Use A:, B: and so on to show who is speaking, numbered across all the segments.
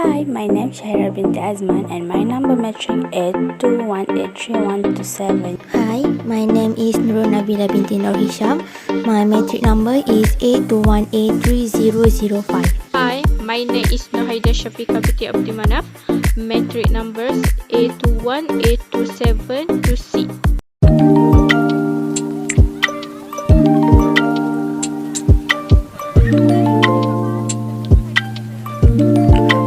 A: Hi, my name is Shaira binti Azman and my number metric is 2183127.
B: Hi, my name is Nurul Nabila binti Nur Hisham. My metric number is 821830005.
C: Hi, my name is Nurhaida Shafiqah binti Abdi Manaf. Metric numbers 8218272C.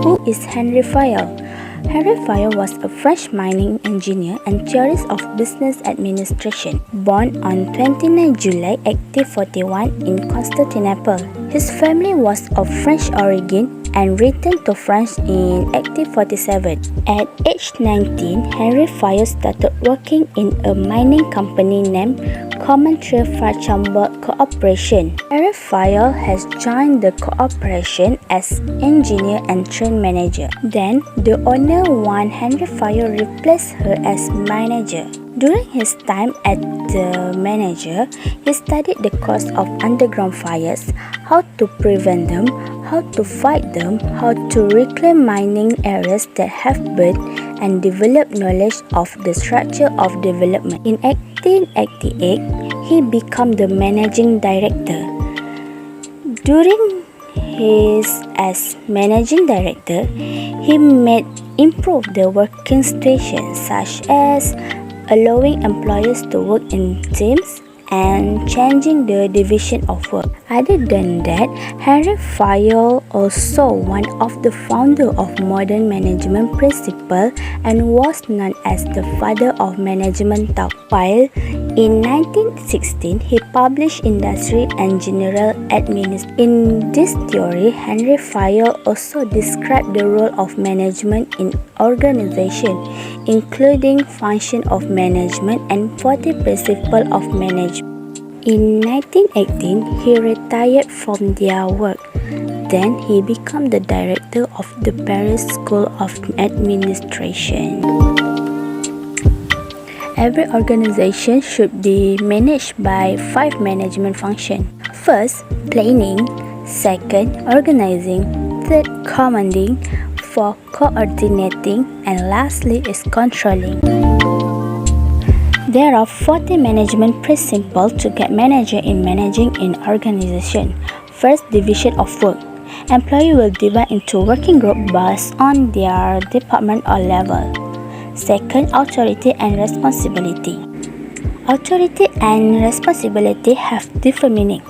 A: Who is Henry Fayol? Henry Fayol was a French mining engineer and theorist of business administration, born on 29 July 1841 in Constantinople. His family was of French origin and returned to France in 1847. At age 19, Henry Fayol started working in a mining company named Coventry Farchambert Corporation. Henry Fayol has joined the corporation as engineer and train manager. Then, the owner wanted Henry Fayol replace her as manager. During his time as the manager, he studied the cause of underground fires, how to prevent them, how to fight them, how to reclaim mining areas that have burned, and develop knowledge of the structure of development. In 1888, he became the managing director. During his as managing director, he made improve the working situation, such as allowing employees to work in teams and changing the division of work. Other than that, Henry Fayol also one of the founder of modern management principle and was known as the father of management talk. While in 1916, he published Industry and General Administration. In this theory, Henry Fayol also described the role of management in organization, including function of management and 40 principles of management. In 1918, he retired from their work. Then he became the director of the Paris School of Administration. Every organization should be managed by 5 management functions. First, planning. Second, organizing. Third, commanding. Fourth, coordinating. And lastly is controlling. There are 40 management principles to get manager in managing an organization. First, division of work. Employees will divide into working groups based on their department or level. Second, authority and responsibility. Authority and responsibility have different meaning.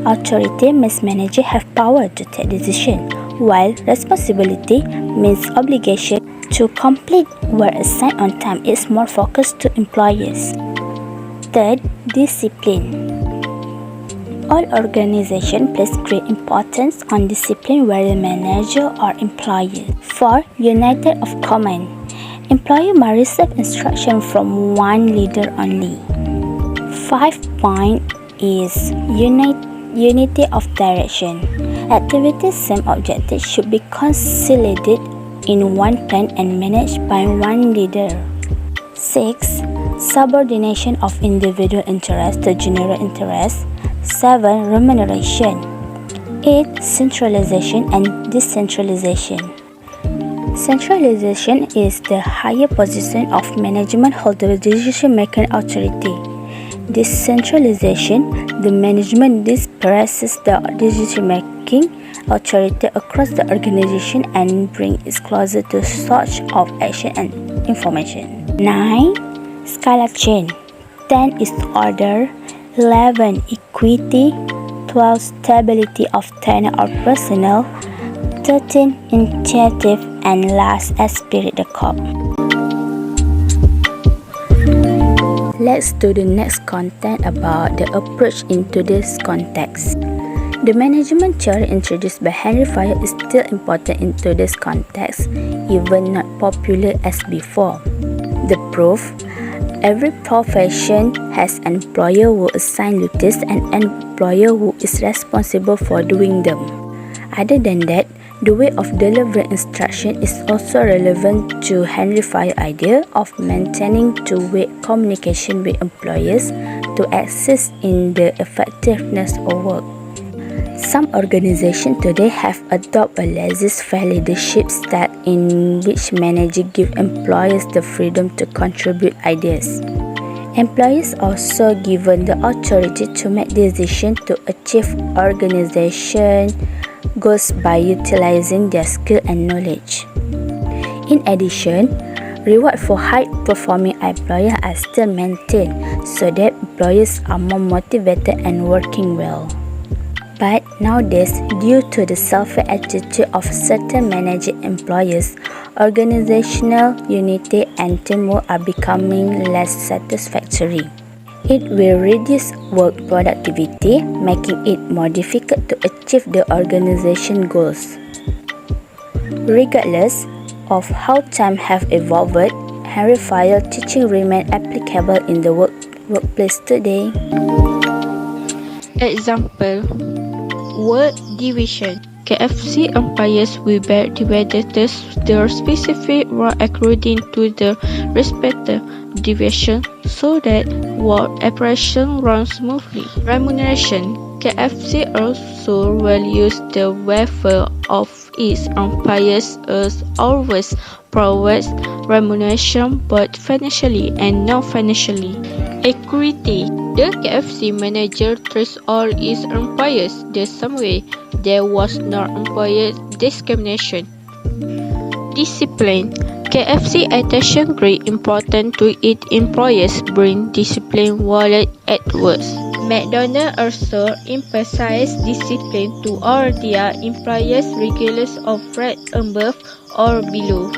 A: Authority means manager have power to take decision, while responsibility means obligation to complete work assigned on time is more focused to employees. Third, discipline. All organizations place great importance on discipline, whether manager or employee. 4. United of command. Employee must receive instruction from one leader only. 5 point is unity of direction. Activities, same objectives should be consolidated in one plan and managed by one leader. 6. Subordination of individual interest to general interest. 7. Remuneration. 8. Centralization and decentralization. Centralization is the higher position of management holder decision-making authority. Decentralization, the management disperses the decision-making authority across the organization and brings it closer to source of action and information. 9. Scala chain. 10 is order. 11. Equity. 12. Stability of tenure or personnel. 13. Initiative. And last, esprit de corps. Let's do the next content about the approach in today's context. The management theory introduced by Henry Fayol is still important in today's context, even not popular as before. The proof: every profession has an employer who assigns duties and an employer who is responsible for doing them. Other than that, the way of delivering instruction is also relevant to Henry Fayol's idea of maintaining two-way communication with employers to assist in the effectiveness of work. Some organizations today have adopted a laissez-faire leadership style in which managers give employees the freedom to contribute ideas. Employees are also given the authority to make decisions to achieve organization goals by utilizing their skill and knowledge. In addition, rewards for high-performing employees are still maintained so that employees are more motivated and working well. But nowadays, due to the selfish attitude of certain managing employees, organizational unity and teamwork are becoming less satisfactory. It will reduce work productivity, making it more difficult to achieve the organization goals. Regardless of how times have evolved, Henry Fayol teaching remains applicable in the workplace today.
C: Example: work division. KFC employees will be divided their specific role according to the respective division so that work operation runs smoothly. Remuneration. KFC also values the welfare of its employees as always provides remuneration both financially and non-financially. Equity. The KFC manager treats all its employees the same way. There was no employee discrimination. Discipline. KFC attaches great importance to its employees bring discipline while at work. McDonald's also emphasizes discipline to all their employees regardless of rank above or below.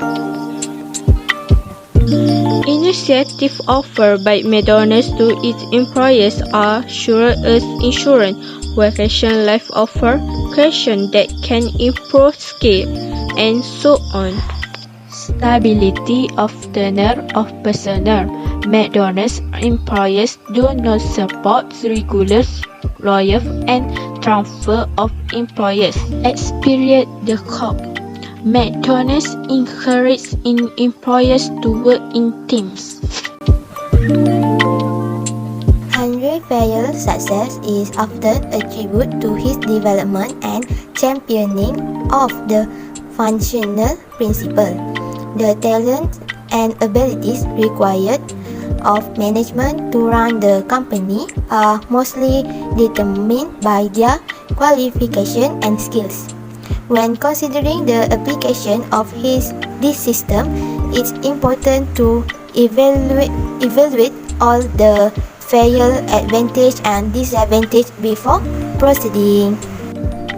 C: Initiatives offered by McDonald's to its employees are sure as insurance, vacation life offer, question that can improve skill, and so on. Stability of tenure of personnel. McDonald's employees do not support regular layoff and transfer of employees. Experience the COP. McDonald's encourages employees to work in teams.
B: Henry Fayol's success is often attributed to his development and championing of the functional principle. The talent and abilities required of management to run the company are mostly determined by their qualification and skills. When considering the application of this system, it's important to evaluate all the Fayol advantage and disadvantage before proceeding.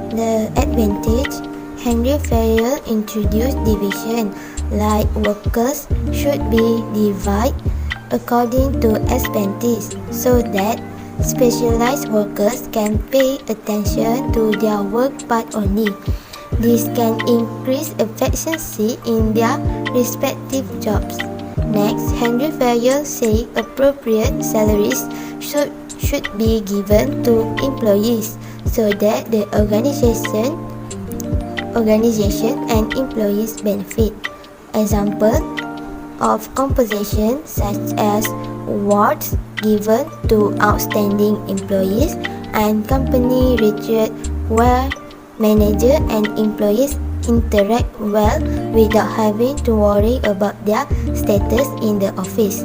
B: The advantage: Henry Fayol introduced division, like workers should be divided according to expertise so that specialized workers can pay attention to their work part only. This can increase efficiency in their respective jobs. Next, Henry Fayol said appropriate salaries should be given to employees so that the organization and employees benefit. Example of compensation such as awards given to outstanding employees and company retreat where manager and employees interact well without having to worry about their status in the office.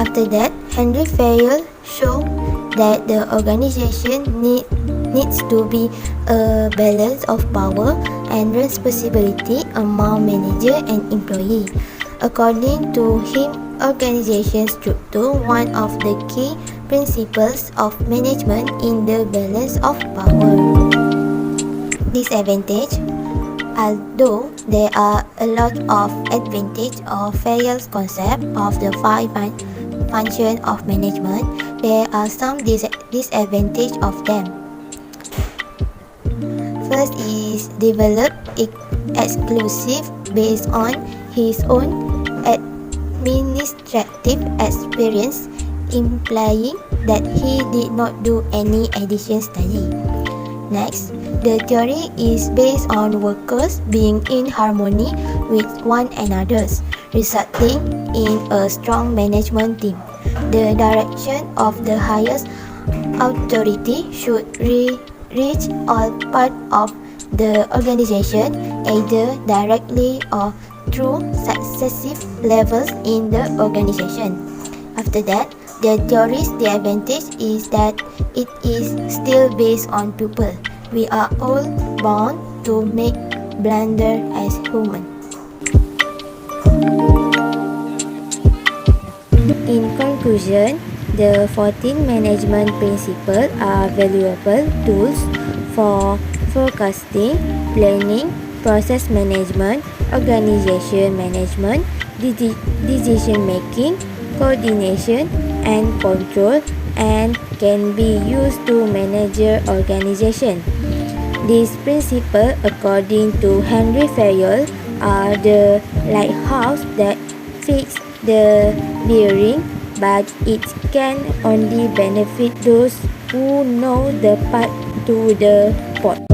B: After that, Henry Fayol showed that the organization needs to be a balance of power and responsibility among manager and employee. According to him, organization structure one of the key principles of management in the balance of power. Disadvantage: although there are a lot of advantages of Fayol's concept of the five functions of management, there are some disadvantages of them. First is develop exclusive based on his own administrative experience, implying that he did not do any additional study. Next, the theory is based on workers being in harmony with one another, resulting in a strong management team. The direction of the highest authority should reach all parts of the organization, either directly or through successive levels in the organization. After that, the theory's advantage is that it is still based on people. We are all born to make blunders as humans. In conclusion, the 14 management principles are valuable tools for forecasting, planning, process management, organization management, decision making, coordination, and control, and can be used to manage your organization. These principles, according to Henry Fayol, are the lighthouse that fix the bearing, but it can only benefit those who know the path to the port.